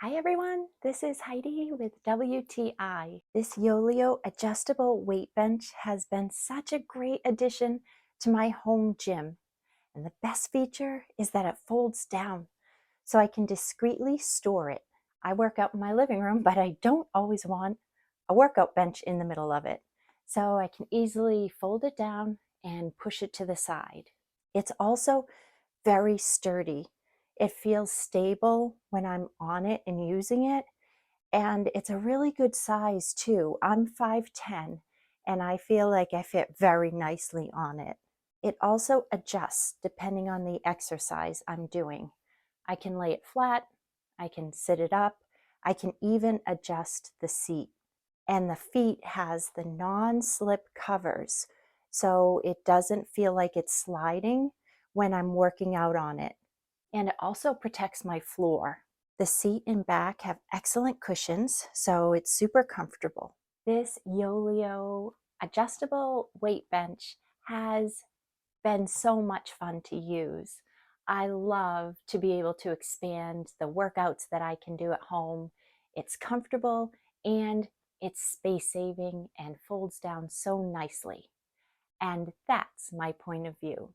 Hi everyone, this is Heidi with WTI. This Yoleo adjustable weight bench has been such a great addition to my home gym. And the best feature is that it folds down so I can discreetly store it. I work out in my living room, but I don't always want a workout bench in the middle of it. So I can easily fold it down and push it to the side. It's also very sturdy. It feels stable when I'm on it and using it, and it's a really good size too. I'm 5'10", and I feel like I fit very nicely on it. It also adjusts depending on the exercise I'm doing. I can lay it flat, I can sit it up, I can even adjust the seat. And the feet has the non-slip covers, so it doesn't feel like it's sliding when I'm working out on it. And it also protects my floor. The seat and back have excellent cushions, so it's super comfortable. This Yoleo adjustable weight bench has been so much fun to use. I love to be able to expand the workouts that I can do at home. It's comfortable and it's space saving and folds down so nicely. And that's my point of view.